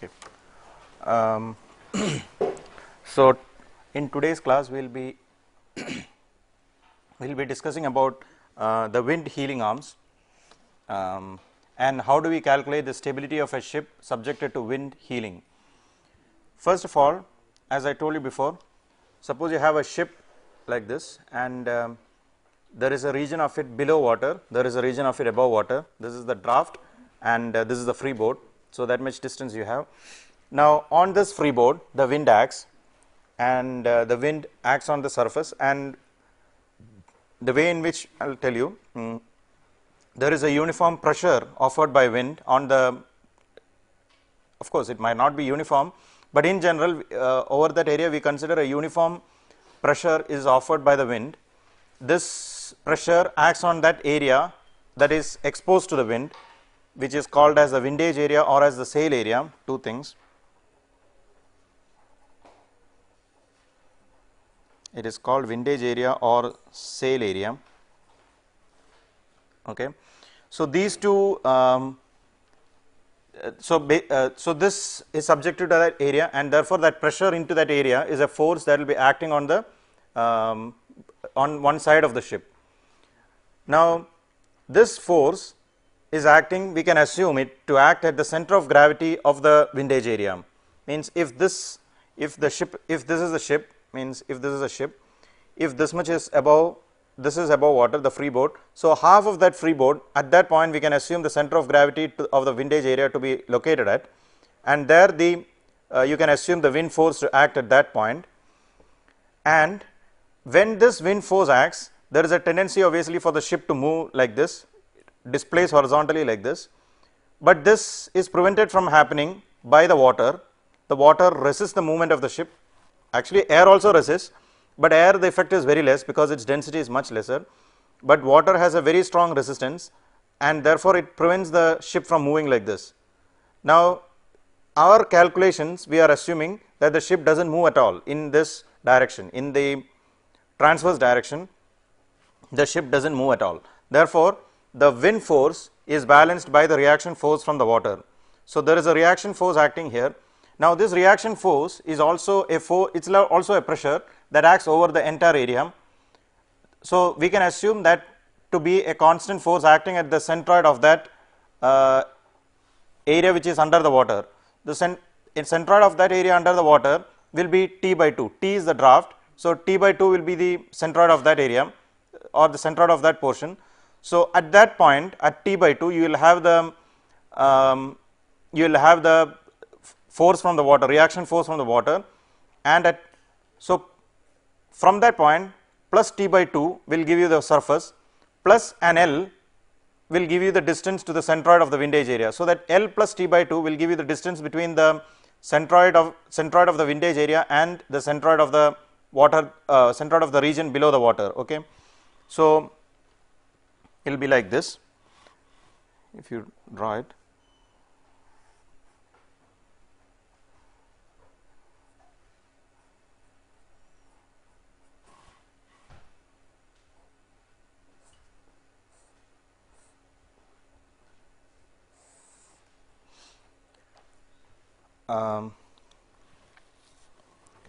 Okay. Um, so, in today's class, we'll be discussing about the wind heeling arms and how do we calculate the stability of a ship subjected to wind heeling. First of all, as I told you before, suppose you have a ship like this and there is a region of it below water, there is a region of it above water. This is the draft and this is the freeboard. So, that much distance you have. Now, on this freeboard the wind acts and the wind acts on the surface, and the way in which I will tell you, there is a uniform pressure offered by wind on the, of course, it might not be uniform, but in general over that area we consider a uniform pressure is offered by the wind. This pressure acts on that area that is exposed to the wind, which is called as the windage area or as the sail area, two things. It is called windage area or sail area. Okay. So, these two so this is subjected to that area, and therefore, that pressure into that area is a force that will be acting on the on one side of the ship. Now, this force is acting, we can assume it to act at the center of gravity of the windage area. Means if this is the ship, means if this is a ship, if this much is above, this is above water, the freeboard. So, half of that freeboard, at that point we can assume the center of gravity of the windage area to be located at, and there the you can assume the wind force to act at that point. And when this wind force acts, there is a tendency obviously for the ship to move like this, displace horizontally like this, but this is prevented from happening by the water. The water resists the movement of the ship. Actually, air also resists, but air the effect is very less because its density is much lesser, but water has a very strong resistance and therefore, it prevents the ship from moving like this. Now, our calculations, we are assuming that the ship does not move at all in this direction, in the transverse direction, the ship does not move at all. Therefore, the wind force is balanced by the reaction force from the water. So, there is a reaction force acting here. Now, this reaction force is also a it is also a pressure that acts over the entire area. So, we can assume that to be a constant force acting at the centroid of that area which is under the water. The centroid of that area under the water will be T by 2, T is the draft. So, T by 2 will be the centroid of that area or the centroid of that portion. So, at that point at T by 2 you will have the force from the water, reaction force from the water, and at so from that point plus T by 2 will give you the surface, plus an L will give you the distance to the centroid of the windage area. So, that L plus T by 2 will give you the distance between the centroid of the windage area and the centroid of the water, centroid of the region below the water. Okay. So, it will be like this if you draw it.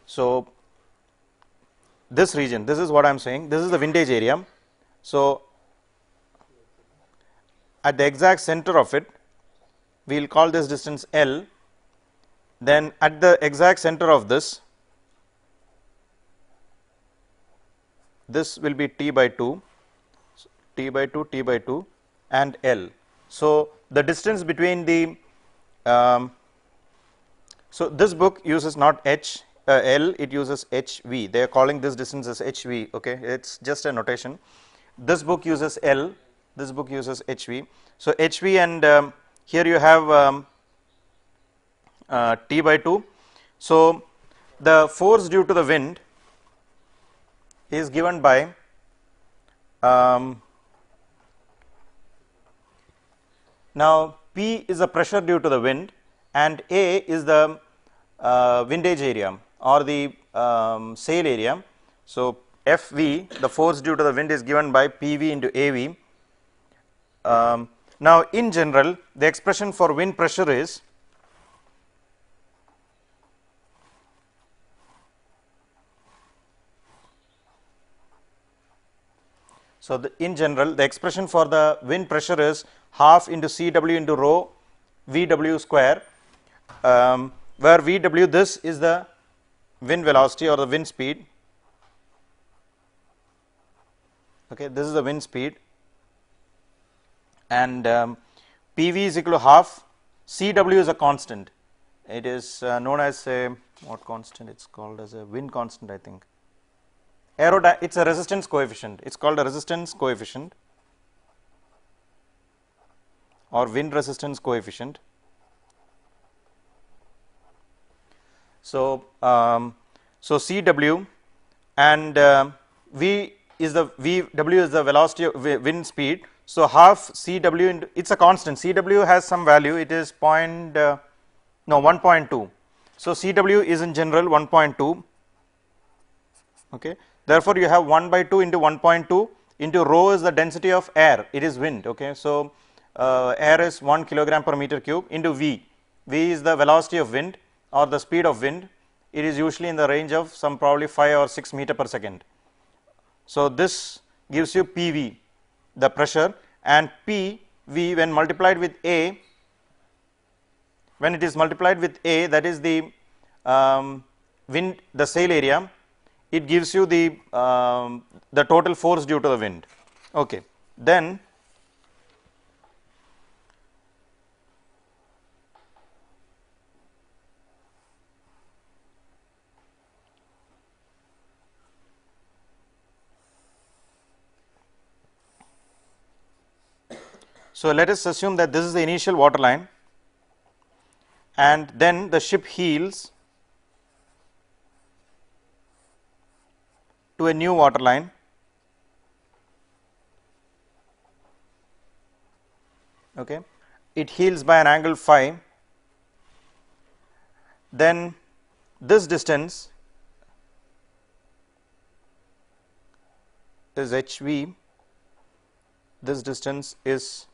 So, this region, this is what I am saying, this is the windage area. So, at the exact center of it, we will call this distance L, then at the exact center of this will be T by 2, T by 2, T by 2 and L. So, the distance between the so, this book uses not H L, it uses HV, they are calling this distance as HV, okay. It is just a notation. This book uses L, this book uses HV. So, HV and here you have T by 2. So, the force due to the wind is given by now P is the pressure due to the wind and A is the windage area or the sail area. So, Fv, the force due to the wind, is given by Pv into Av. Now, in general, the expression for wind pressure is So, in general the expression for the wind pressure is half into Cw into rho Vw square, where Vw, this is the wind velocity or the wind speed. Okay, this is the wind speed, and Pv is equal to half. Cw is a constant. It is known as a what constant? It's called as a wind constant, I think. It's a resistance coefficient. It's called a resistance coefficient or wind resistance coefficient. So, so Cw and V is the Vw is the velocity of wind speed. So, half Cw into, it's a constant. Cw has some value. It is 1.2. So, Cw is in general 1.2. Okay. Therefore, you have 1 by 2 into 1.2 into rho is the density of air. It is wind. Okay. So, air is 1 kilogram per meter cube into V. V is the velocity of wind or the speed of wind. It is usually in the range of some probably 5 or 6 meter per second. So, this gives you Pv, the pressure, and Pv when multiplied with A, when it is multiplied with A, that is the wind, the sail area, it gives you the total force due to the wind. Okay. Then so let us assume that this is the initial water line, and then the ship heels to a new water line. Okay. It heels by an angle phi. Then this distance is HV, this distance is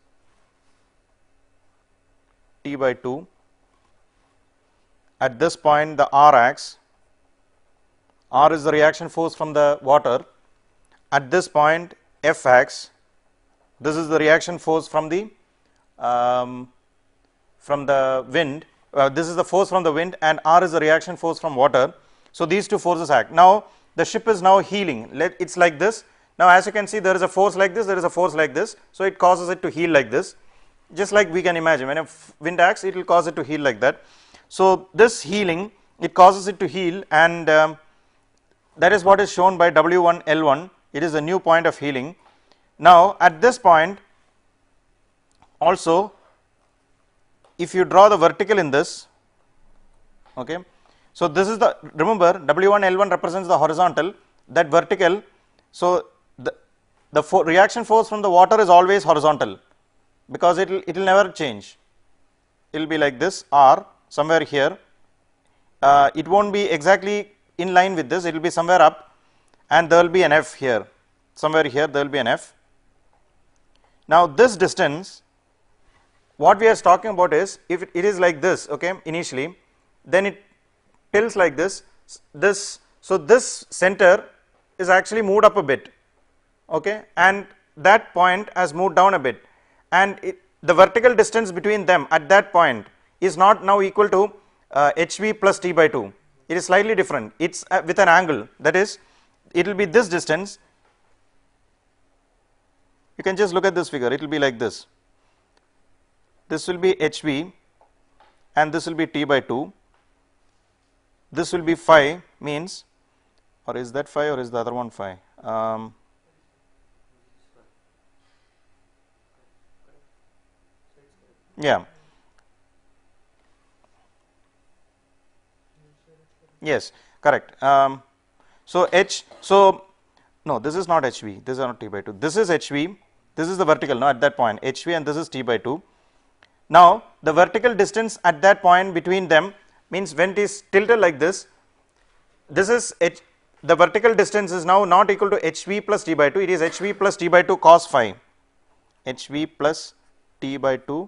T by 2. At this point the R acts. R is the reaction force from the water. At this point F acts. This is the reaction force from the wind. This is the force from the wind, and R is the reaction force from water. So, these two forces act. Now, the ship is now heeling. It's like this. Now, as you can see, there is a force like this, there is a force like this. So, it causes it to heel like this. Just like we can imagine, when a wind acts, it will cause it to heel like that. So, this heeling, it causes it to heel, and that is what is shown by W1 L1. It is a new point of heeling. Now, at this point also, if you draw the vertical in this, okay. So, this is the, remember W1 L1 represents the horizontal, that vertical. So, the reaction force from the water is always horizontal, because it will never change. It will be like this, R somewhere here. It won't be exactly in line with this, it will be somewhere up, and there will be an F here, somewhere here there will be an F. Now, this distance, what we are talking about is, if it is like this, okay, initially, then it tilts like this. So, this center is actually moved up a bit, okay, and that point has moved down a bit, and the vertical distance between them at that point is not now equal to HV plus T by 2. It is slightly different. It's with an angle, that is, it will be this distance. You can just look at this figure. It will be like this. This will be HV, and this will be T by 2. This will be phi, means, or is that phi or is the other one phi? Yeah. Yes, correct. So, no, this is not HV, this is not T by 2. This is HV, this is the vertical, no, at that point, HV, and this is T by 2. Now, the vertical distance at that point between them means when it is tilted like this, this is the vertical distance is now not equal to HV plus T by 2, it is HV plus T by 2 cos phi, HV plus T by 2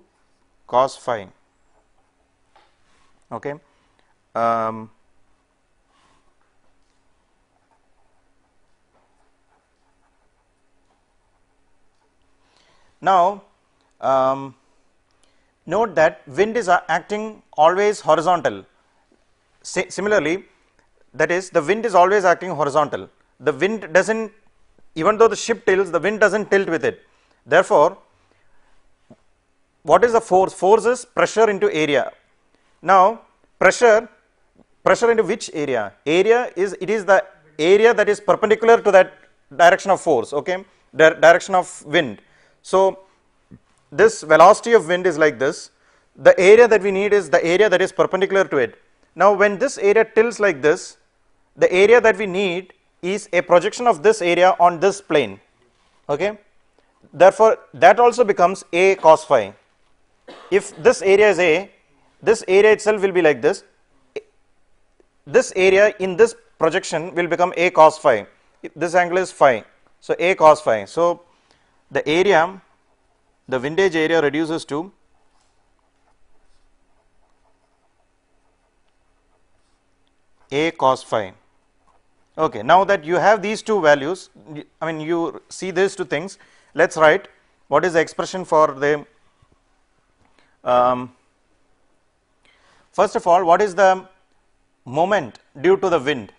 cos phi. Okay. Now, note that wind is acting always horizontal. Similarly, that is, the wind is always acting horizontal. The wind doesn't, even though the ship tilts, the wind doesn't tilt with it. Therefore, what is the force? Force is pressure into area. Now, pressure into which area? Area is, it is the area that is perpendicular to that direction of force, okay, the direction of wind. So, this velocity of wind is like this. The area that we need is the area that is perpendicular to it. Now, when this area tilts like this, the area that we need is a projection of this area on this plane, okay. Therefore, that also becomes A cos phi. If this area is A, this area itself will be like this. This area in this projection will become A cos phi. This angle is phi. So, A cos phi. So, the area, the windage area reduces to A cos phi. Okay. Now that you have these two values, I mean you see these two things, let us write what is the expression for the first of all, what is the moment due to the wind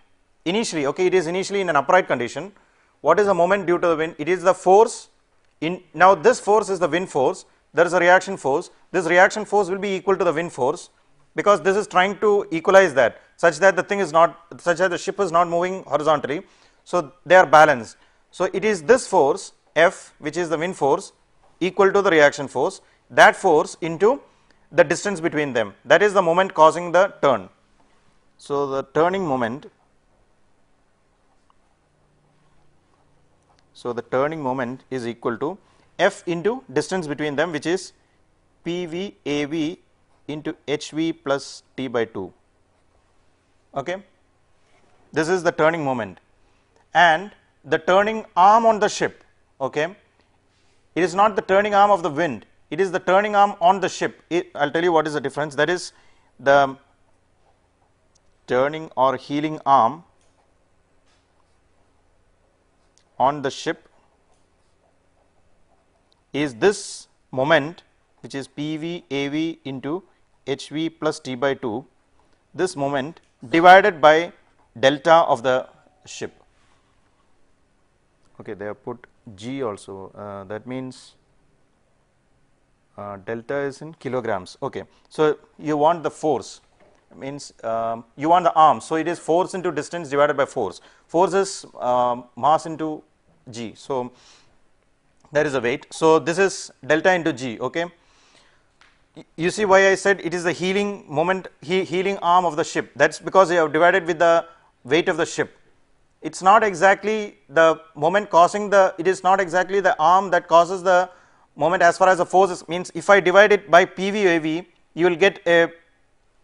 initially? Okay, it is initially in an upright condition. What is the moment due to the wind? It is the force in, now this force is the wind force, there is a reaction force. This reaction force will be equal to the wind force, because this is trying to equalize that such that the thing is not, such that the ship is not moving horizontally. So, they are balanced. So, it is this force F, which is the wind force, equal to the reaction force, that force into the distance between them, that is the moment causing the turn. So, the turning moment, so the turning moment is equal to F into distance between them, which is PV AV into HV plus T by 2. Okay. This is the turning moment, and the turning arm on the ship, okay, it is not the turning arm of the wind, it is the turning arm on the ship. I will tell you what is the difference. That is, the turning or heeling arm on the ship is this moment, which is PV AV into HV plus T by 2, this moment divided by delta of the ship. Okay, they have put G also, that means delta is in kilograms. Okay. So, you want the force, means you want the arm. So, it is force into distance divided by force. Force is mass into G. So, there is a weight. So, this is delta into G. Okay. You see why I said it is the heeling moment, heeling arm of the ship. That is because you have divided with the weight of the ship. It is not exactly the moment causing the, it is not exactly the arm that causes the moment as far as the force is, means if I divide it by PV AV, you will get a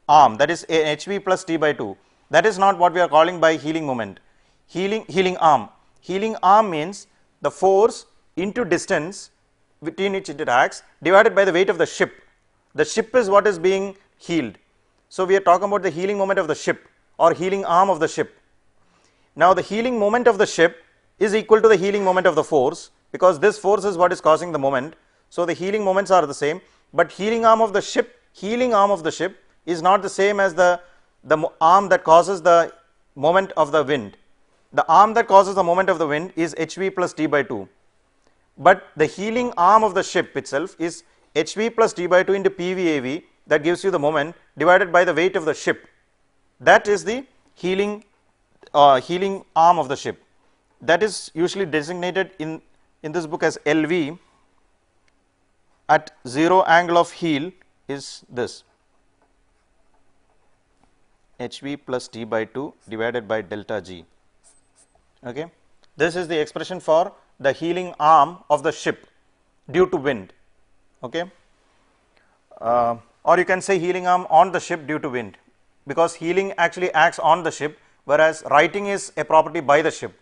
arm, that is a HV plus T by 2. That is not what we are calling by heeling moment. Heeling arm. Heeling arm means the force into distance between which it acts divided by the weight of the ship. The ship is what is being heeled. So, we are talking about the heeling moment of the ship or heeling arm of the ship. Now, the heeling moment of the ship is equal to the heeling moment of the force, because this force is what is causing the moment. So, the heeling moments are the same, but heeling arm of the ship is not the same as the arm that causes the moment of the wind. The arm that causes the moment of the wind is HV plus T by 2, but the heeling arm of the ship itself is HV plus T by 2 into PV AV, that gives you the moment divided by the weight of the ship. That is the heeling arm of the ship. That is usually designated in this book as LV. At 0 angle of heel is this HV plus T by 2 divided by delta G. Okay. This is the expression for the heeling arm of the ship due to wind. Okay. Or you can say heeling arm on the ship due to wind, because heeling actually acts on the ship, whereas righting is a property by the ship.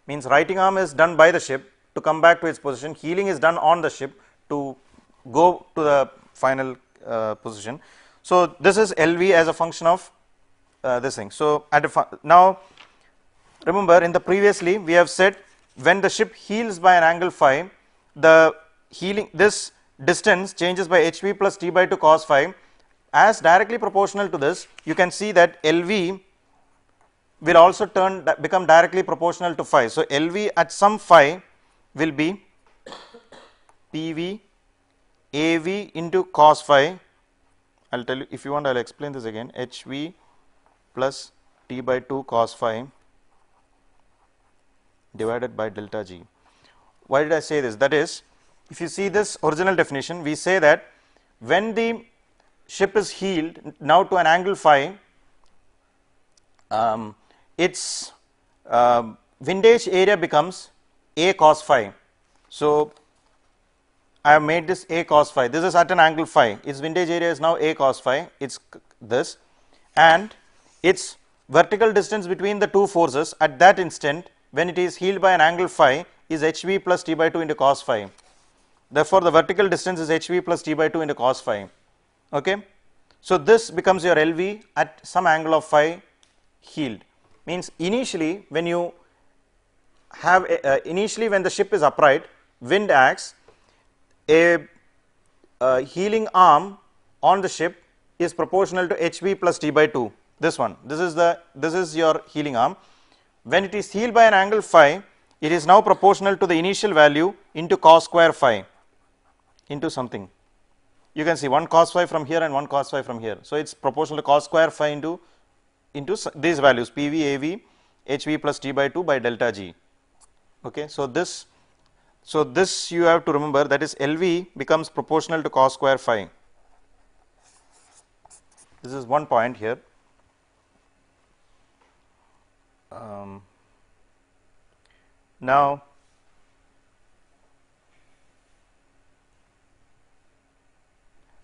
Means righting arm is done by the ship to come back to its position, heeling is done on the ship to go to the final position. So, this is LV as a function of this thing. So, now remember in the previously we have said when the ship heels by an angle phi, the healing, this distance changes by hv plus t by 2 cos phi. As directly proportional to this, you can see that LV will also become directly proportional to phi. So, LV at some phi will be PV AV into cos phi. I will tell you, if you want I will explain this again, HV plus T by 2 cos phi divided by delta G. Why did I say this? That is, if you see this original definition, we say that when the ship is heeled now to an angle phi, its windage area becomes A cos phi. So, I have made this A cos phi, this is at an angle phi, its windage area is now A cos phi, it is this, and its vertical distance between the two forces at that instant when it is heeled by an angle phi is hv plus t by 2 into cos phi. Therefore, the vertical distance is hv plus t by 2 into cos phi. Okay. So, this becomes your LV at some angle of phi heeled, means initially when you have initially when the ship is upright, wind acts, a heeling arm on the ship is proportional to hv plus t by 2, this one, this is your heeling arm. When it is heeled by an angle phi, it is now proportional to the initial value into cos square phi into something. You can see one cos phi from here and one cos phi from here. So, it is proportional to cos square phi into these values PV, AV, HV plus T by 2 by delta G. Okay. So, this you have to remember, that is LV becomes proportional to cos square phi. This is one point here. Now,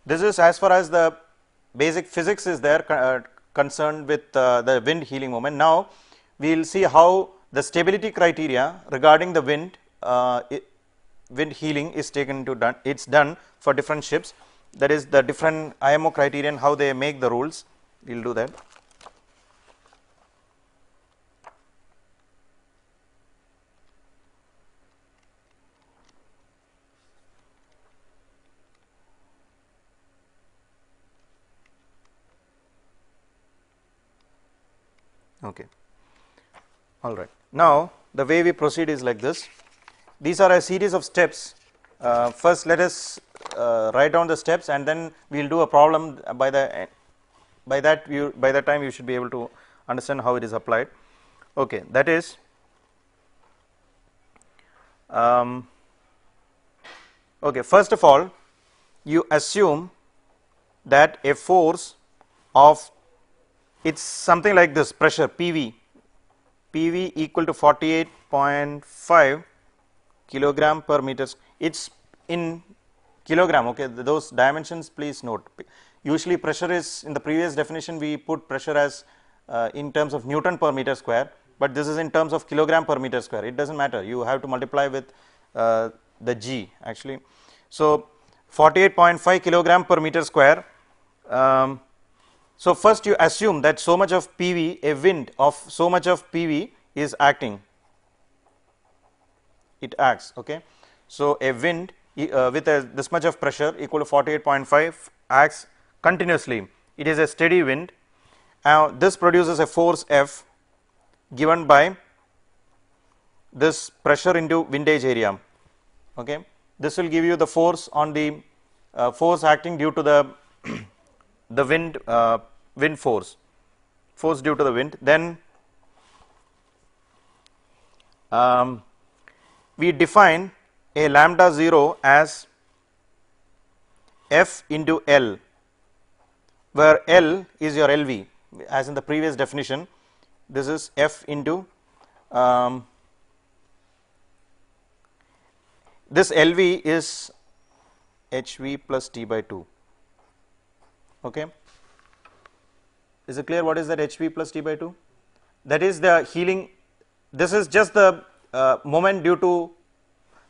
this is as far as the basic physics is there concerned with the wind heeling moment. Now, we will see how the stability criteria regarding the wind heeling is taken to done. It is done for different ships, that is the different IMO criterion, how they make the rules. We will do that. Okay. All right. Now, the way we proceed is like this. These are a series of steps. First, let us write down the steps, and then we will do a problem. By that time you should be able to understand how it is applied. Okay. That is, okay. First of all, you assume that a force of, it is something like this, pressure PV equal to 48.5 kilogram per meter. It is in kilogram. Okay, those dimensions please note. Usually pressure is, in the previous definition we put pressure as in terms of Newton per meter square, but this is in terms of kilogram per meter square. It does not matter, you have to multiply with the G actually. So, 48.5 kilogram per meter square. So, first you assume that so much of PV, a wind of so much of PV is acting, it acts. Okay. So, a wind with this much of pressure equal to 48.5 acts continuously, it is a steady wind. Now, this produces a force F given by this pressure into windage area. Okay. This will give you the force on the force acting due to the the wind force due to the wind. Then we define a lambda 0 as F into L, where L is your LV, as in the previous definition. This is F into this LV is HV plus T by 2. Okay. Is it clear what is that HV plus T by 2? That is the heeling. This is just the moment due to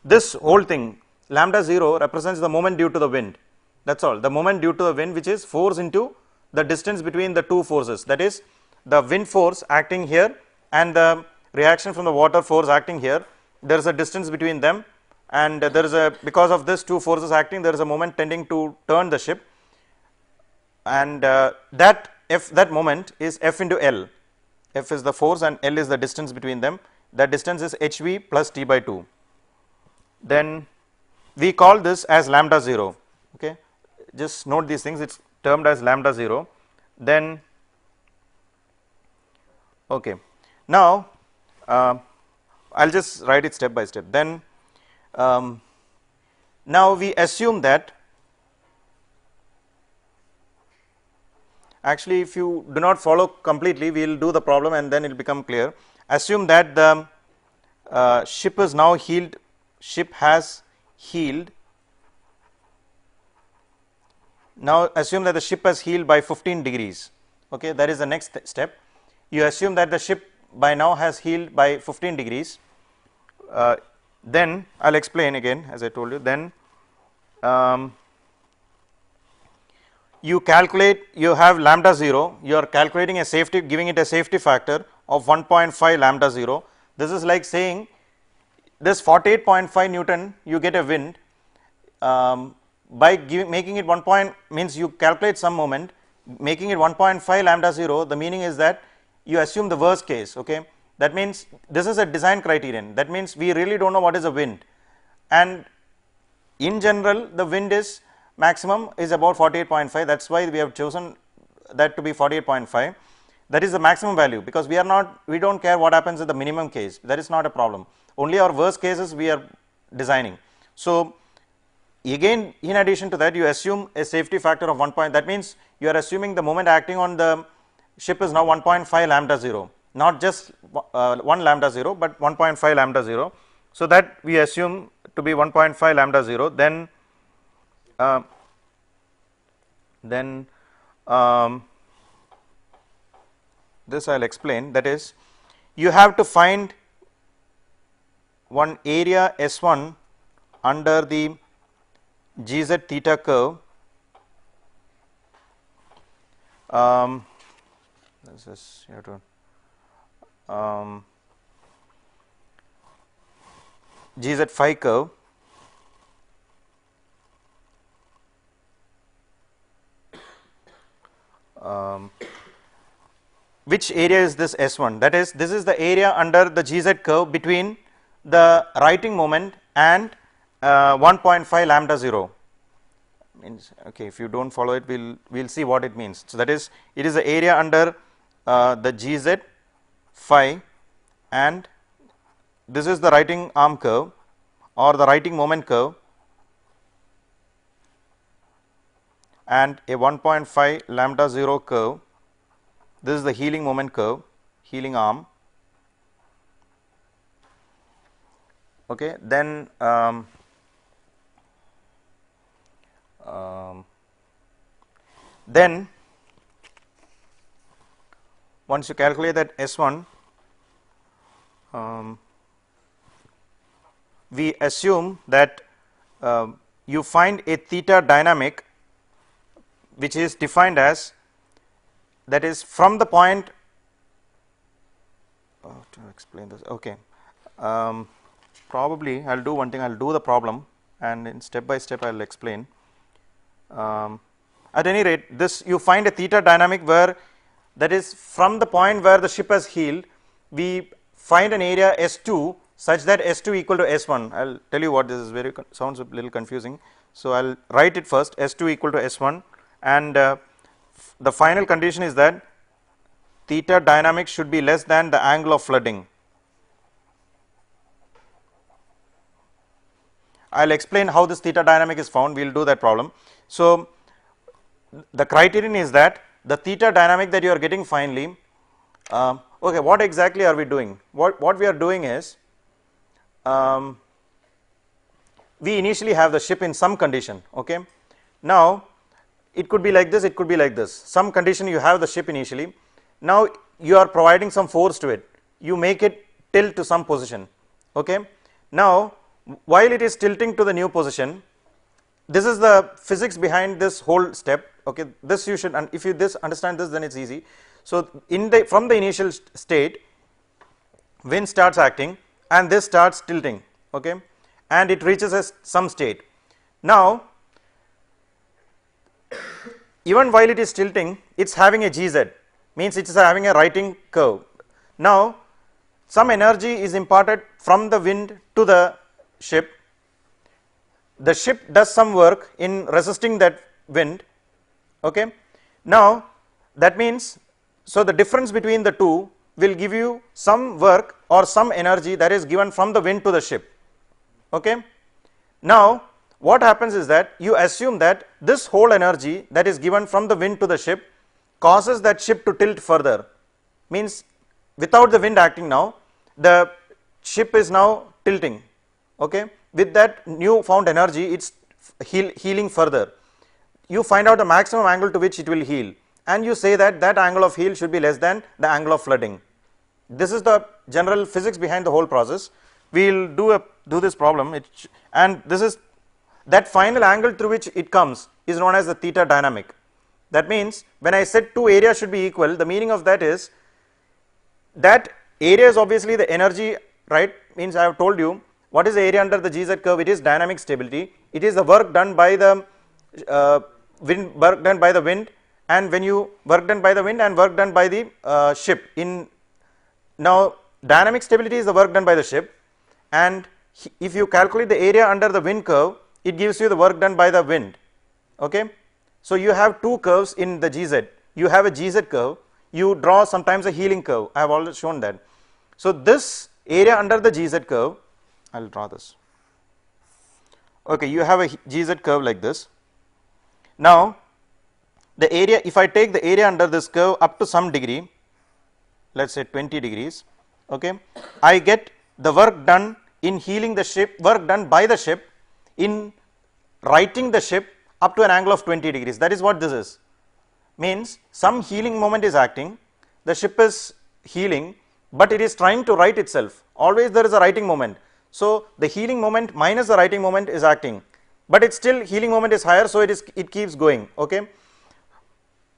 this whole thing. Lambda 0 represents the moment due to the wind. That is all. The moment due to the wind, which is force into the distance between the two forces. That is the wind force acting here and the reaction from the water force acting here. There is a distance between them, and there is a, because of this two forces acting, there is a moment tending to turn the ship, and that moment is F into L. F is the force and L is the distance between them. That distance is hv plus t by 2. Then we call this as lambda 0. Okay, just note these things, it's termed as lambda 0. Then okay, now I'll just write it step by step. Then now we assume that, actually if you do not follow completely, we will do the problem and then it will become clear. Assume that the ship is now heeled, ship has heeled. Now assume that the ship has heeled by 15 degrees. Okay, that is the next step. You assume that the ship by now has heeled by 15 degrees. Then I'll explain again, as I told you. Then you calculate, you have lambda 0, you are calculating a safety, giving it a safety factor of 1.5 lambda 0. This is like saying this 48.5 Newton, you get a wind, by making it 1 point, means you calculate some moment, making it 1.5 lambda 0, the meaning is that you assume the worst case. Okay, that means this is a design criterion, that means we really don't know what is the wind, and in general the wind is maximum is about 48.5, that is why we have chosen that to be 48.5. That is the maximum value, because we are not, we do not care what happens in the minimum case, that is not a problem, only our worst cases we are designing. So again, in addition to that, you assume a safety factor of 1 point, that means you are assuming the moment acting on the ship is now 1.5 lambda 0, not just 1 lambda 0, but 1.5 lambda 0. So that we assume to be 1.5 lambda 0. Then this I will explain, that is, you have to find one area S1 under the GZ theta curve. This is, you have to GZ phi curve, which area is this S1? That is, this is the area under the GZ curve between the writing moment and 1.5 lambda 0. Means, okay, if you do not follow it, we will see what it means. So that is, it is the area under the GZ phi, and this is the writing arm curve or the writing moment curve, and a 1.5 lambda 0 curve. This is the heeling moment curve, heeling arm. Okay, then once you calculate that S1, we assume that you find a theta dynamic which is defined as, that is from the point, to explain this, okay, probably I will do one thing, I will do the problem and in step by step I will explain. At any rate, this you find a theta dynamic where, that is from the point where the ship has heeled, we find an area S2 such that S2 equal to S1. I will tell you what this is, very sounds a little confusing. So I will write it first, S2 equal to S1, and the final condition is that theta dynamic should be less than the angle of flooding. I will explain how this theta dynamic is found, we will do that problem. So the criterion is that the theta dynamic that you are getting finally, okay, what exactly are we doing? What we are doing is, we initially have the ship in some condition. Okay, now it could be like this, it could be like this, some condition you have the ship initially. Now you are providing some force to it, you make it tilt to some position. Okay, now while it is tilting to the new position, this is the physics behind this whole step. Okay, this you should, and if you understand this, then it's easy. So from the initial state, wind starts acting and this starts tilting. Okay, and it reaches some state. Now, even while it is tilting, it is having a gz, means it is having a righting curve. Now, some energy is imparted from the wind to the ship. The ship does some work in resisting that wind. Okay. Now, that means, so the difference between the two will give you some work or some energy that is given from the wind to the ship. Okay. Now, what happens is that you assume that this whole energy that is given from the wind to the ship causes that ship to tilt further, means without the wind acting now, the ship is now tilting. Okay. With that new found energy, it is heeling further. You find out the maximum angle to which it will heel, and you say that that angle of heel should be less than the angle of flooding. This is the general physics behind the whole process. We will do this problem, and this is that final angle through which it comes is known as the theta dynamic. That means, when I said two areas should be equal, the meaning of that is that area is obviously the energy, right? Means I have told you what is the area under the GZ curve. It is dynamic stability. It is the work done by the wind, and when you work done by the wind and work done by the ship. In now, dynamic stability is the work done by the ship, and if you calculate the area under the wind curve, it gives you the work done by the wind. Okay. So, you have two curves in the GZ. You have a GZ curve, you draw sometimes a heeling curve. I have already shown that. So, this area under the GZ curve, I will draw this. Okay, you have a GZ curve like this. Now, the area, if I take the area under this curve up to some degree, let us say 20 degrees, okay, I get the work done in heeling the ship, work done by the ship in righting the ship up to an angle of 20 degrees. That is what this is. Means some heeling moment is acting, the ship is heeling, but it is trying to right itself. Always there is a righting moment. So, the heeling moment minus the righting moment is acting, but it still heeling moment is higher, so it keeps going. Okay.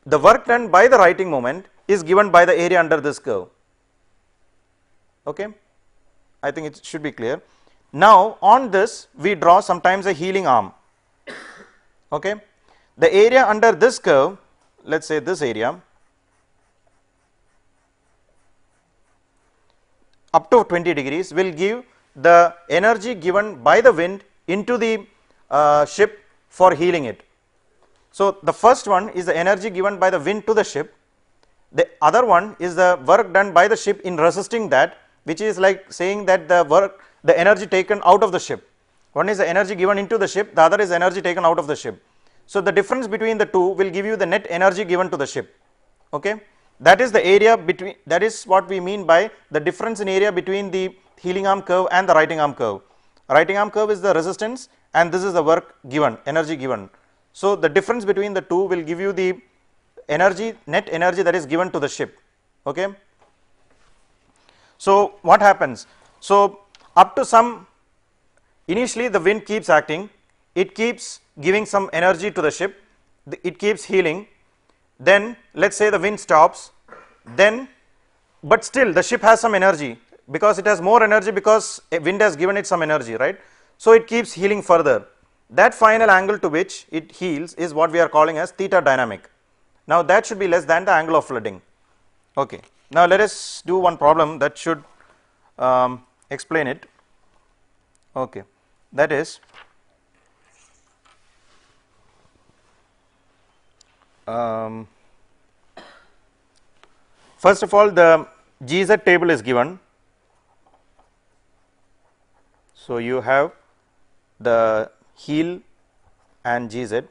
The work done by the righting moment is given by the area under this curve. Okay. I think it should be clear. Now, on this we draw sometimes a heeling arm. Okay. The area under this curve, let us say this area, up to 20 degrees will give the energy given by the wind into the ship for heeling it. So, the first one is the energy given by the wind to the ship, the other one is the work done by the ship in resisting that, which is like saying that the energy taken out of the ship. One is the energy given into the ship, the other is energy taken out of the ship. So, the difference between the two will give you the net energy given to the ship. Okay. That is the area between, that is what we mean by the difference in area between the heeling arm curve and the righting arm curve. Righting arm curve is the resistance and this is the work given, energy given. So, the difference between the two will give you the energy, net energy that is given to the ship. Okay. So, what happens? So, up to some, initially the wind keeps acting, it keeps giving some energy to the ship, it keeps heeling, then let us say the wind stops, then but still the ship has some energy because it has more energy because a wind has given it some energy, right. So, it keeps heeling further. That final angle to which it heels is what we are calling as theta dynamic. Now, that should be less than the angle of flooding. Okay. Now, let us do one problem that should explain it. Okay. That is, first of all, the GZ table is given. So, you have the heel and GZ.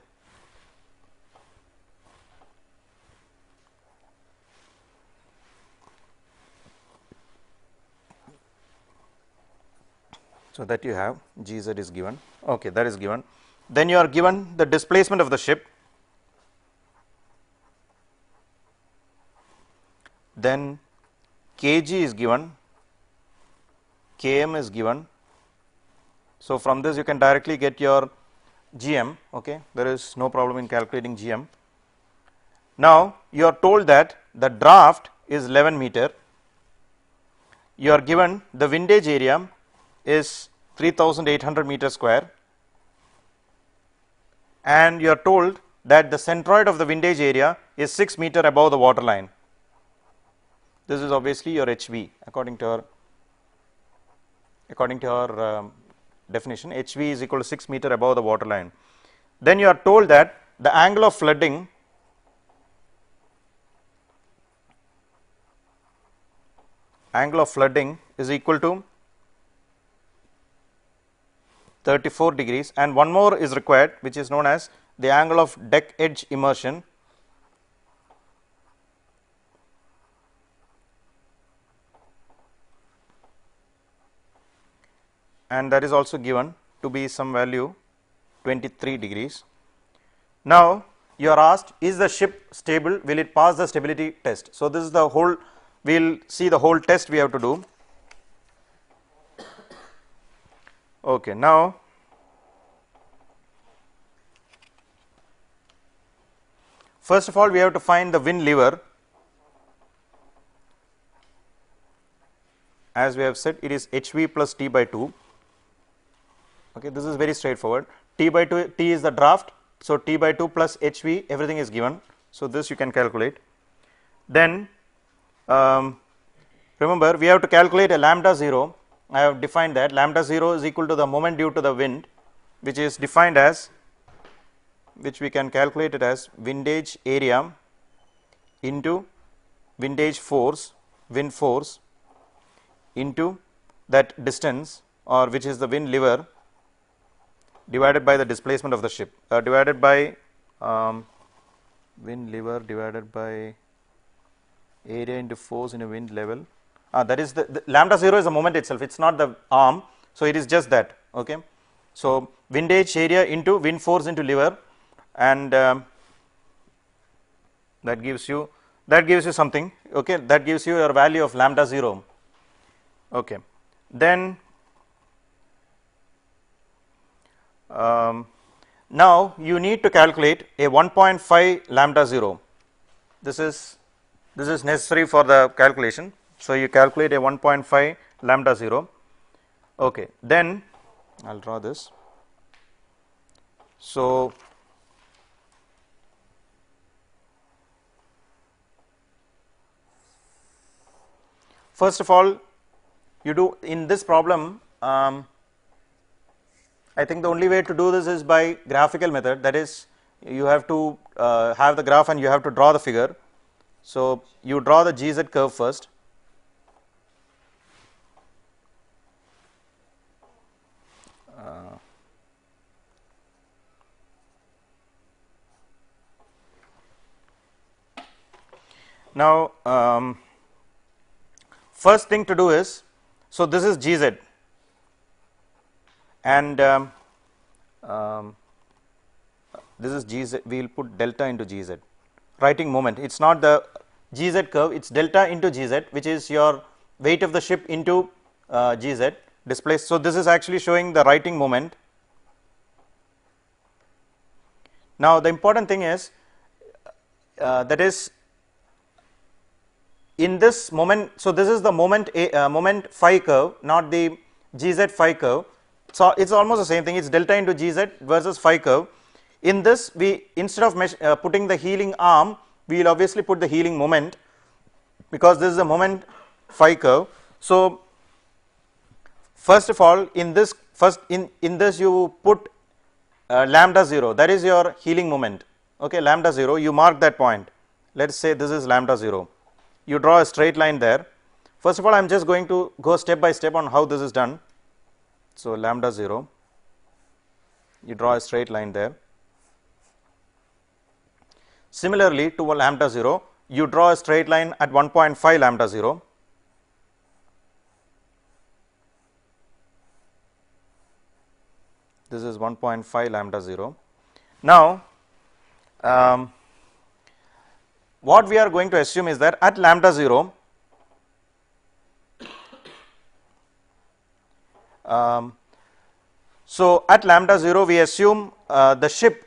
So, that you have GZ is given, okay, that is given. Then you are given the displacement of the ship, then kg is given, km is given. So, from this you can directly get your gm, okay, there is no problem in calculating gm. Now, you are told that the draft is 11 meter, you are given the windage area is 3,800 meters square, and you are told that the centroid of the windage area is 6 meter above the water line. This is obviously your HV according to our definition. HV is equal to 6 meter above the water line. Then you are told that the angle of flooding is equal to 34 degrees, and one more is required, which is known as the angle of deck edge immersion, and that is also given to be some value 23 degrees. Now you are asked, is the ship stable, will it pass the stability test? So this is the whole, we will see the whole test we have to do. Okay, now first of all we have to find the wind lever. As we have said, it is HV plus T by 2. Okay, this is very straightforward. T by 2, T is the draft, so T by 2 plus HV, everything is given. So this you can calculate. Then remember, we have to calculate a lambda 0. I have defined that lambda 0 is equal to the moment due to the wind, which is defined as, which we can calculate it as windage area into windage force, wind force, into that distance, or which is the wind lever, divided by the displacement of the ship, divided by wind lever divided by area into force in a wind level. That is the lambda 0 is the moment itself, it is not the arm. So it is just that. Okay. So windage area into wind force into lever, and that gives you something. Okay, that gives you your value of lambda 0. Okay. Then now you need to calculate a 1.5 lambda 0. This is necessary for the calculation. So you calculate a 1.5 lambda 0. Okay, then I will draw this. So first of all, you do in this problem, I think the only way to do this is by graphical method, that is you have to have the graph and you have to draw the figure. So you draw the GZ curve first. Now first thing to do is, so this is GZ, and this is GZ, we will put delta into GZ, writing moment, it is not the GZ curve, it is delta into GZ, which is your weight of the ship into GZ displaced. So this is actually showing the writing moment. Now the important thing is that is in this moment, so this is the moment phi curve, not the GZ phi curve. So it is almost the same thing, it is delta into GZ versus phi curve. In this, we instead of putting the heeling arm, we will obviously put the heeling moment, because this is the moment phi curve. So first of all, in this in this you put lambda 0, that is your heeling moment. Okay, lambda 0, you mark that point. Let us say this is lambda 0. You draw a straight line there. First of all, I am just going to go step by step on how this is done. So lambda 0, you draw a straight line there. Similarly to lambda 0, you draw a straight line at 1.5 lambda 0. This is 1.5 lambda 0. Now what we are going to assume is that at lambda 0, so at lambda 0 we assume the ship,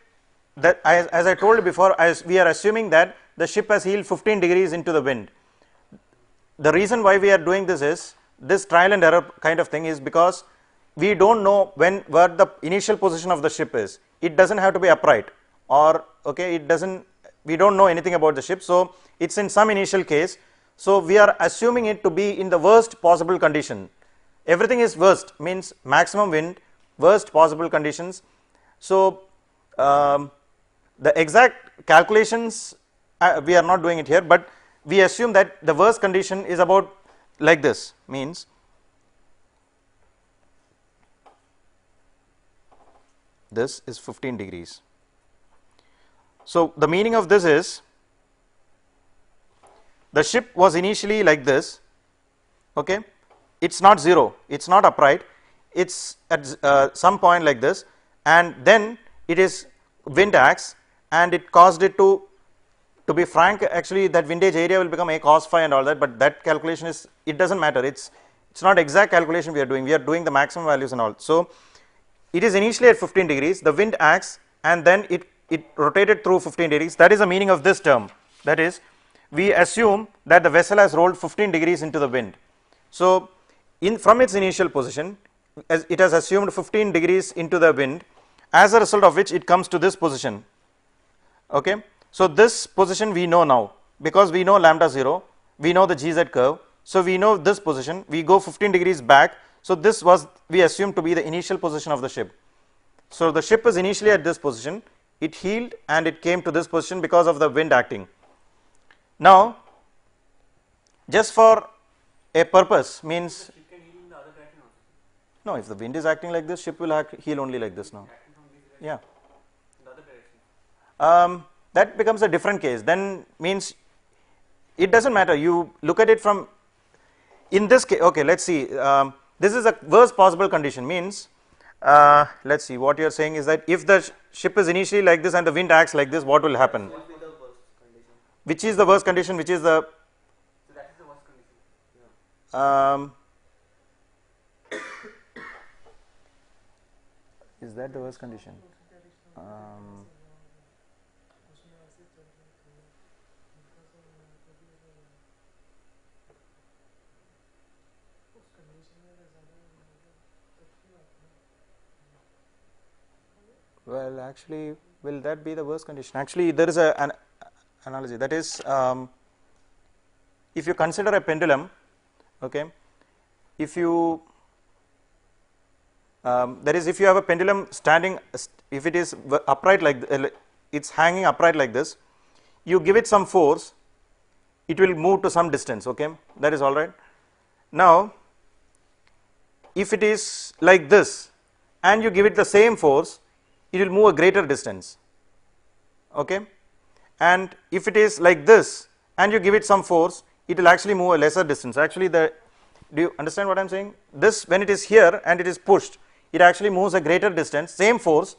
that as I told you before, as we are assuming that the ship has heeled 15 degrees into the wind. The reason why we are doing this is, this trial and error kind of thing is because we don't know where the initial position of the ship is. It doesn't have to be upright, or okay, it doesn't, we don't know anything about the ship. So it's in some initial case. So we are assuming it to be in the worst possible condition. Everything is worst, means maximum wind, worst possible conditions. So the exact calculations we are not doing it here, but we assume that the worst condition is about like this, means this is 15 degrees. So the meaning of this is the ship was initially like this, okay, it's not zero, it's not upright, it's at some point like this, and then it is wind acts, and it caused it to be frank, actually that windage area will become a cos phi and all that, but that calculation is, it doesn't matter, it's not exact calculation we are doing the maximum values and all. So it is initially at 15 degrees, the wind acts, and then it rotated through 15 degrees. That is the meaning of this term, that is, we assume that the vessel has rolled 15 degrees into the wind. So from its initial position, as it has assumed 15 degrees into the wind, as a result of which it comes to this position, okay. So this position we know now, because we know lambda 0, we know the GZ curve, so we know this position, we go 15 degrees back, so this was, we assume to be the initial position of the ship. So the ship is initially at this position, it heeled and it came to this position because of the wind acting. Now just for a purpose, means no, if the wind is acting like this, ship will heel only like this now. Yeah. That becomes a different case, then means it doesn't matter, you look at it from, in this case, okay, let's see, this is a worst possible condition, means let's see, what you are saying is that if the ship is initially like this and the wind acts like this, what will happen? Which is the worst condition, which is the, so that is the worst condition. Is that the worst condition? Well, actually, will that be the worst condition? Actually, there is an analogy, that is, if you consider a pendulum, okay, if you that is, if you have a pendulum standing, if it is upright like it's hanging upright like this, you give it some force, it will move to some distance, okay, that is all right. Now if it is like this and you give it the same force, it will move a greater distance, okay, and if it is like this and you give it some force, it will actually move a lesser distance. Actually, do you understand what I am saying? This, when it is here and it is pushed, it actually moves a greater distance, same force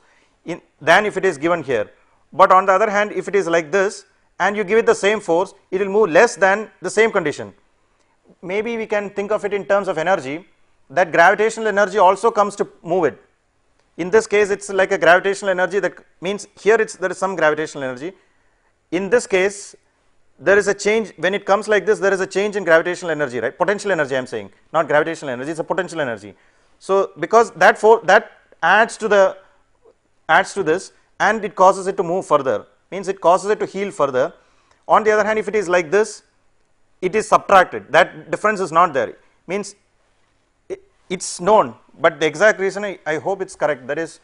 than if it is given here. But on the other hand, if it is like this and you give it the same force, it will move less than the same condition. Maybe we can think of it in terms of energy, that gravitational energy also comes to move it. In this case, it is like a gravitational energy, that means here there is some gravitational energy. In this case, there is a change, when it comes like this, there is a change in gravitational energy, right, potential energy I am saying, not gravitational energy, it is a potential energy. So because that adds to this and it causes it to move further, means it causes it to heel further. On the other hand, if it is like this, it is subtracted, that difference is not there, means it is known, but the exact reason I hope it is correct, that is,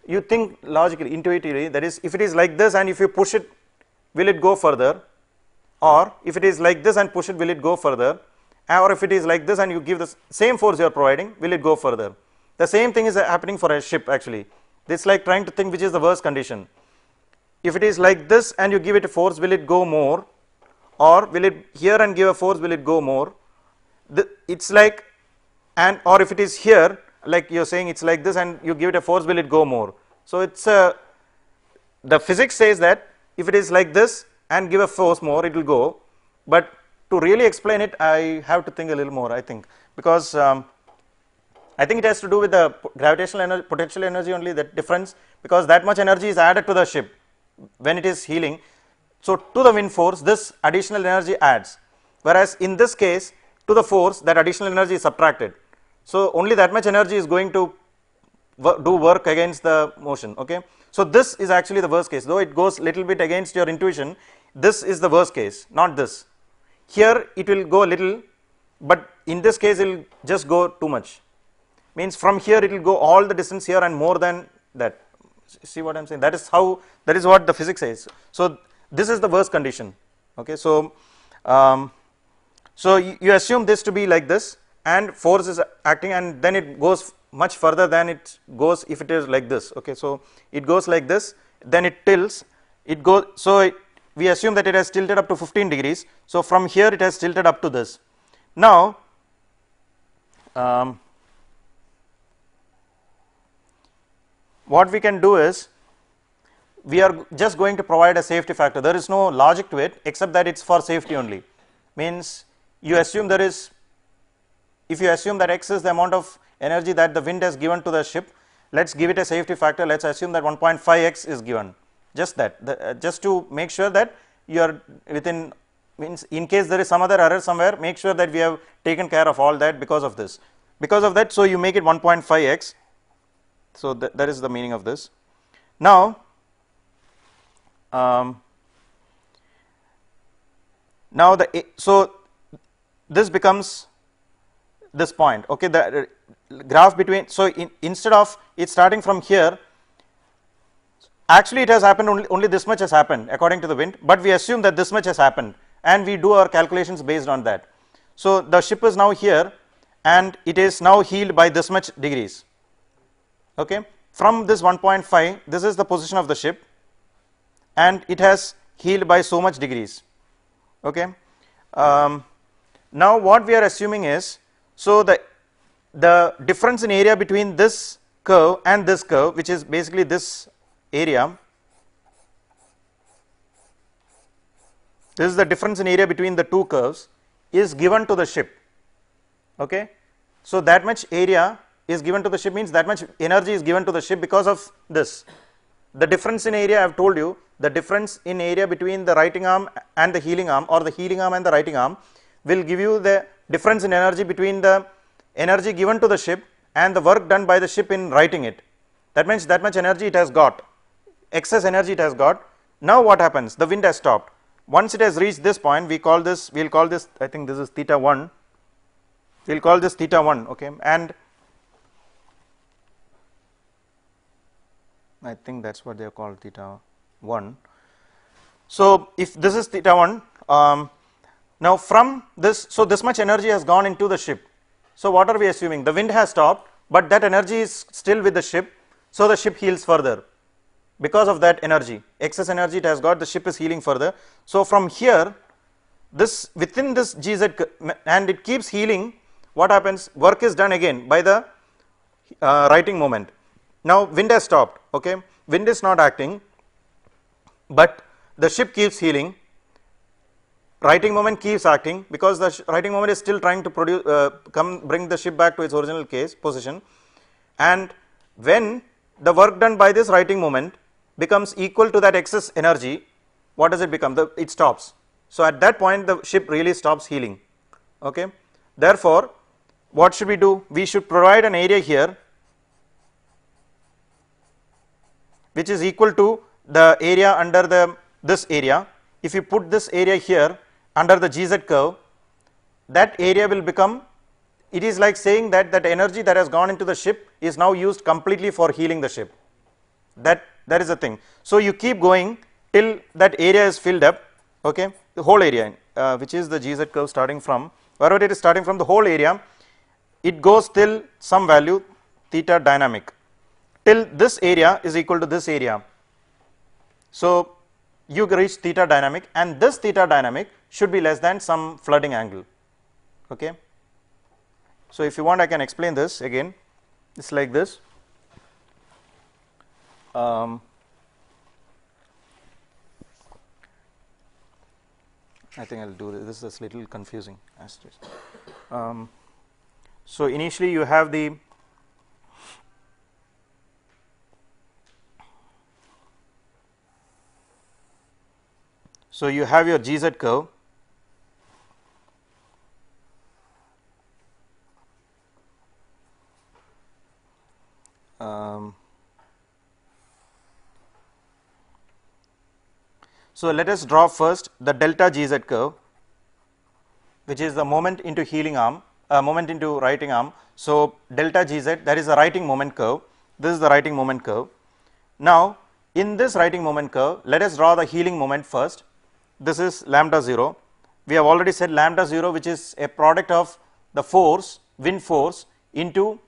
you think logically, intuitively, that is, if it is like this and if you push it, will it go further, or if it is like this and push it, will it go further, or if it is like this and you give the same force you are providing, will it go further? The same thing is happening for a ship actually. This is like trying to think which is the worst condition. If it is like this and you give it a force, will it go more, or will it here and give a force, will it go more? It's like, and or if it is here, like you are saying it's like this and you give it a force, will it go more? So it's the physics says that if it is like this and give a force more, it will go, but to really explain it, I have to think a little more, I think, because I think it has to do with the gravitational energy, potential energy only, that difference, because that much energy is added to the ship when it is heeling. So to the wind force, this additional energy adds, whereas in this case, to the force, that additional energy is subtracted. So only that much energy is going to do work against the motion. Okay. So this is actually the worst case, though it goes little bit against your intuition. This is the worst case, not this. Here it will go a little, but in this case it will just go too much. Means from here it will go all the distance here and more than that. See what I am saying? That is how, that is what the physics says. So this is the worst condition. Okay. So so you assume this to be like this, and force is acting, and then it goes much further than it goes if it is like this. Okay. So it goes like this, then it tilts, it goes, so we assume that it has tilted up to 15 degrees. So from here it has tilted up to this. Now what we can do is, we are just going to provide a safety factor. There is no logic to it except that it is for safety only. Means you assume there is, if you assume that x is the amount of energy that the wind has given to the ship, let us give it a safety factor, let us assume that 1.5x is given, just that, just to make sure that you are within, means in case there is some other error somewhere, make sure that we have taken care of all that because of this. Because of that, so you make it 1.5x, so that is the meaning of this. Now now so this becomes this point. Okay. The graph between, so instead of it starting from here, actually it has happened, only this much has happened according to the wind, but we assume that this much has happened and we do our calculations based on that. So the ship is now here and it is now heeled by this much degrees. Okay. From this 1.5, this is the position of the ship and it has heeled by so much degrees. Okay. Now what we are assuming is, so the difference in area between this curve and this curve, which is basically this area, this is the difference in area between the two curves, is given to the ship. Okay. So that much area is given to the ship, means that much energy is given to the ship because of this. The difference in area, I have told you, the difference in area between the writing arm and the heeling arm, or the heeling arm and the writing arm, will give you the difference in energy between the energy given to the ship and the work done by the ship in writing it. That means that much energy it has got, excess energy it has got. Now what happens? The wind has stopped. Once it has reached this point, we call this, we will call this, I think this is theta 1, we will call this theta 1. Okay. And I think that is what they are called, theta 1. So if this is theta 1, now from this, so this much energy has gone into the ship. So what are we assuming? The wind has stopped, but that energy is still with the ship, so the ship heels further. Because of that energy, excess energy it has got, the ship is heeling further. So from here, this within this GZ, and it keeps heeling, what happens? Work is done again by the writing moment. Now wind has stopped. Okay. Wind is not acting, but the ship keeps heeling, writing moment keeps acting, because the writing moment is still trying to produce, bring the ship back to its original position, and when the work done by this writing moment becomes equal to that excess energy, what does it become? It stops. So at that point the ship really stops heeling. Okay. Therefore what should we do? We should provide an area here which is equal to the area under this area. If you put this area here under the GZ curve, that area will become, it is like saying that that energy that has gone into the ship is now used completely for heeling the ship. That is the thing. So you keep going till that area is filled up. Okay. The whole area, which is the GZ curve, starting from wherever it is starting from, the whole area, it goes till some value theta dynamic, till this area is equal to this area. So you reach theta dynamic, and this theta dynamic should be less than some flooding angle. Okay. So if you want, I can explain this again. It's like this. I think I will do this. This is a little confusing. So initially you have the your GZ curve, So, let us draw first the delta GZ curve, which is the moment into heeling arm, moment into righting arm. So, delta GZ, that is the righting moment curve, this is the righting moment curve. Now, in this righting moment curve, let us draw the heeling moment first. This is lambda 0. We have already said lambda 0, which is a product of the force, wind force, into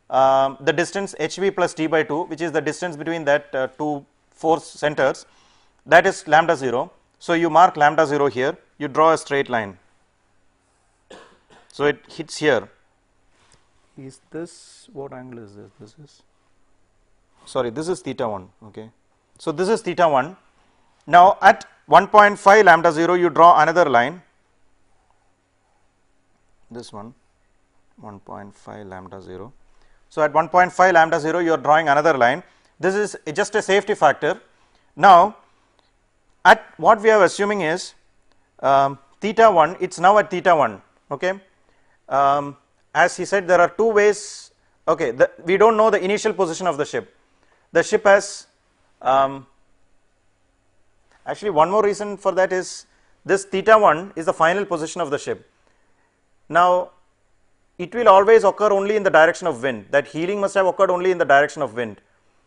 the distance hv plus t by 2, which is the distance between that two force centers, that is lambda 0. So, you mark lambda 0 here, you draw a straight line. So, it hits here. Is this, what angle is this? This is, sorry, this is theta 1. Okay. So, this is theta 1. Now, at 1.5 lambda 0, you draw another line, this one, 1.5 lambda 0. So, at 1.5 lambda 0, you are drawing another line. This is just a safety factor. Now, at what we are assuming is theta 1, it is now at theta 1. Okay. As he said, there are two ways. Okay, we do not know the initial position of the ship. The ship has actually one more reason for that is this theta 1 is the final position of the ship. Now, it will always occur only in the direction of wind, that heeling must have occurred only in the direction of wind.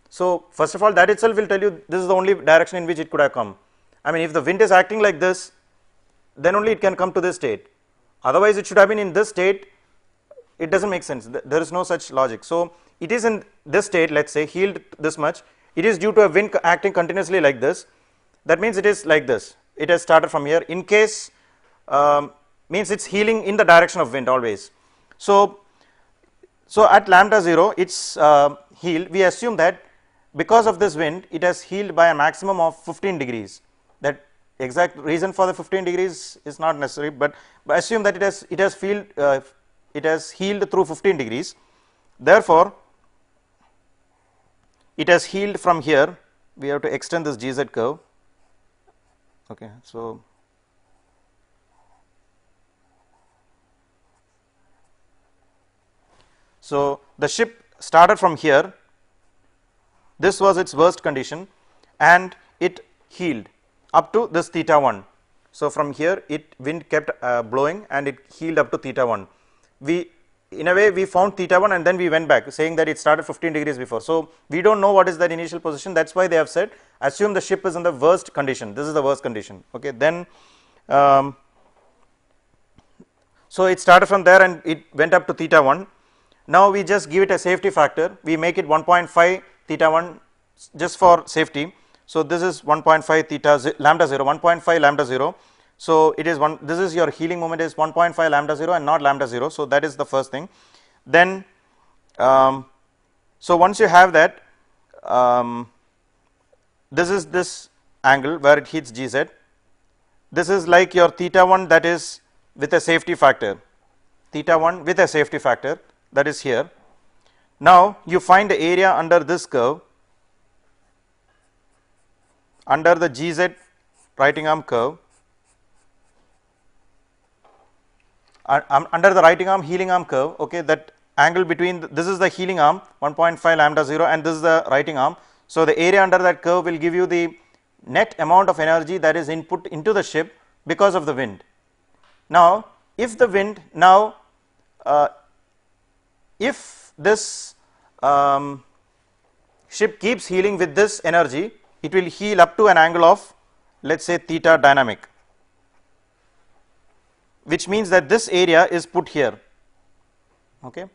So, first of all, that itself will tell you this is the only direction in which it could have come. I mean, if the wind is acting like this, then only it can come to this state. Otherwise, it should have been in this state. It does not make sense, there is no such logic. So, it is in this state, let us say heeled this much, it is due to a wind acting continuously like this, that means it is like this, it has started from here, in case means it is heeling in the direction of wind always. So, at lambda 0 it is heeled, we assume that because of this wind it has heeled by a maximum of 15 degrees, that exact reason for the 15 degrees is not necessary, but assume that it has heeled through 15 degrees. Therefore, it has heeled from here, we have to extend this GZ curve. Okay, so, the ship started from here, this was its worst condition and it heeled up to this theta 1. So, from here wind kept blowing and it heeled up to theta 1. We in a way we found theta 1 and then we went back saying that it started 15 degrees before. So, we do not know what is that initial position, that is why they have said assume the ship is in the worst condition, this is the worst condition. Okay. Then, so it started from there and it went up to theta 1. Now, we just give it a safety factor, we make it 1.5 theta 1 just for safety. So, this is 1.5 theta lambda 0, 1.5 lambda 0. So, it is this is your heeling moment is 1.5 lambda 0 and not lambda 0. So, that is the first thing. Then, so once you have that, this is this angle where it hits GZ, this is like your theta 1 that is with a safety factor, theta 1 with a safety factor, that is here. Now, you find the area under this curve, under the GZ righting arm curve, under the righting arm heeling arm curve. Okay, that angle between this is the heeling arm 1.5 lambda 0 and this is the righting arm. So, the area under that curve will give you the net amount of energy that is input into the ship because of the wind. Now, if the wind now if this ship keeps heeling with this energy, it will heel up to an angle of let us say theta dynamic, which means that this area is put here. Okay.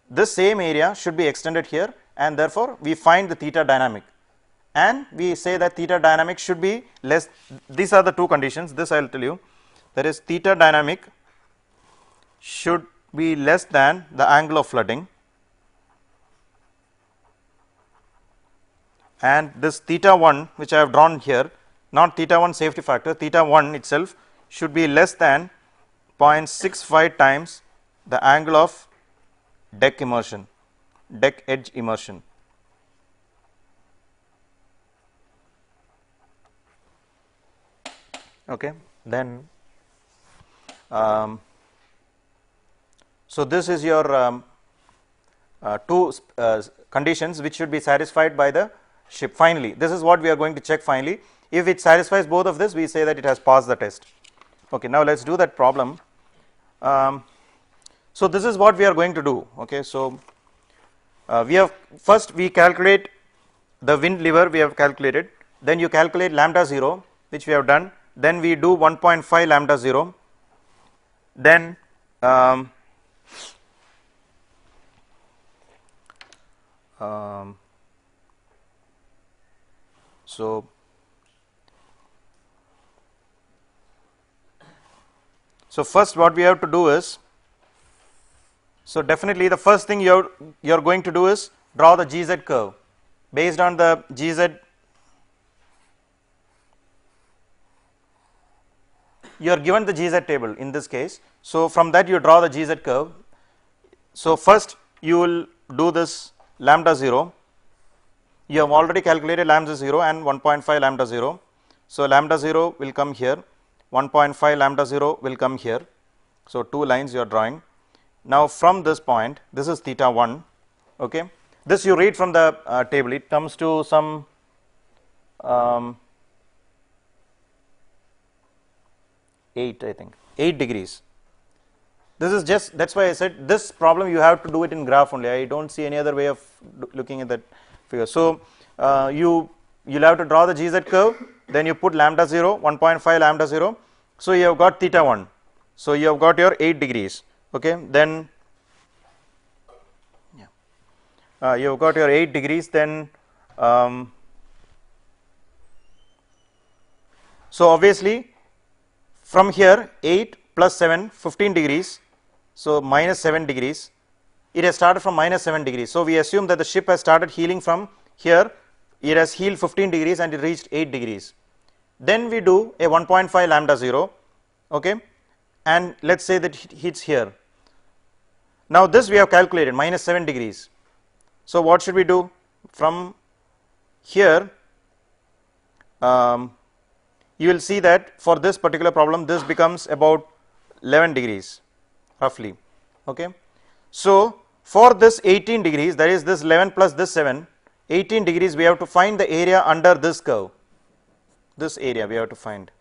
This same area should be extended here and therefore, we find the theta dynamic and we say that theta dynamic should be less, these are the two conditions, this I will tell you, that is theta dynamic should be less than the angle of flooding and this theta 1 which I have drawn here, not theta 1 safety factor, theta 1 itself should be less than 0.65 times the angle of deck immersion, deck edge immersion. Okay. Then, so this is your two conditions which should be satisfied by the ship. Finally, this is what we are going to check finally. If it satisfies both of this, we say that it has passed the test. Okay, now let us do that problem. So this is what we are going to do. Okay, so we have first we calculate the wind lever, we have calculated, then you calculate lambda 0, which we have done, then we do 1.5 lambda 0, then so first what we have to do is, so definitely the first thing you are going to do is draw the GZ curve based on the GZ. You are given the GZ table in this case, so from that you draw the GZ curve. So first you will do this lambda 0, you have already calculated lambda 0 and 1.5 lambda 0. So lambda 0 will come here, 1.5 lambda 0 will come here. So two lines you are drawing. Now from this point, this is theta 1. Okay, this you read from the table. It comes to some 8, I think 8 degrees. This is just, that's why I said this problem you have to do it in graph only. I don't see any other way of looking at that figure. So you'll have to draw the GZ curve, then you put lambda 0, 1.5 lambda 0. So you have got theta 1. So you have got your 8 degrees. Okay, then you have got your 8 degrees. Then so obviously from here 8 plus 7, 15 degrees. So minus 7 degrees. It has started from minus 7 degrees. So we assume that the ship has started heeling from here. It has heeled 15 degrees and it reached 8 degrees. Then we do a 1.5 lambda 0. Okay, and let us say that it hits here. Now this we have calculated minus 7 degrees. So what should we do? From here you will see that for this particular problem this becomes about 11 degrees roughly. Okay, so for this 18 degrees, that is this 11 plus this 7, 18 degrees, we have to find the area under this curve. This area we have to find.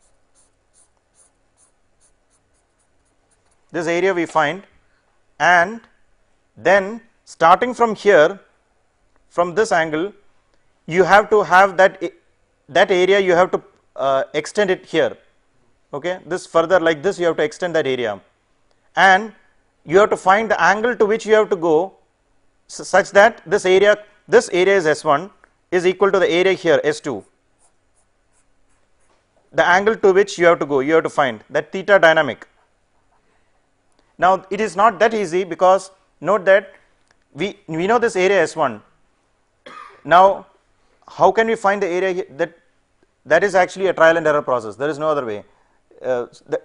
This area we find, and then starting from here, from this angle, you have to have that area, you have to extend it here. Okay, this further like this you have to extend that area, and you have to find the angle to which you have to go such that this area is S1 is equal to the area here S2. The angle to which you have to go, you have to find that theta dynamic. Now it is not that easy, because note that we know this area S1. Now how can we find the area that is actually a trial and error process. There is no other way.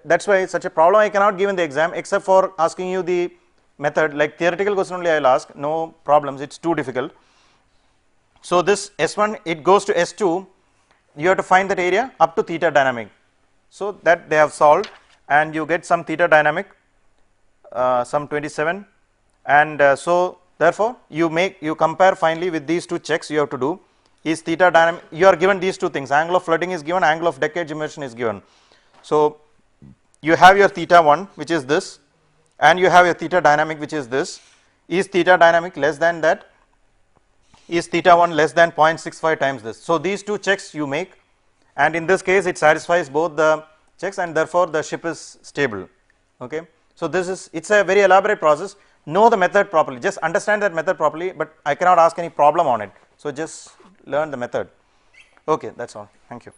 That's why such a problem I cannot give in the exam, except for asking you the method. Like theoretical question only I will ask, no problems, it is too difficult. So this S1, it goes to S2, you have to find that area up to theta dynamic. So that they have solved, and you get some theta dynamic, some 27, and so therefore you compare finally with these two checks you have to do. Is theta dynamic, you are given these two things, angle of flooding is given, angle of deck edge immersion is given. So you have your theta 1, which is this, and you have your theta dynamic, which is this. Is theta dynamic less than that? Is theta 1 less than 0.65 times this? So these two checks you make, and in this case it satisfies both the checks, and therefore the ship is stable. Okay, so this is, it's a very elaborate process. Know the method properly, just understand that method properly, but I cannot ask any problem on it. So just learn the method. Okay, that's all. Thank you.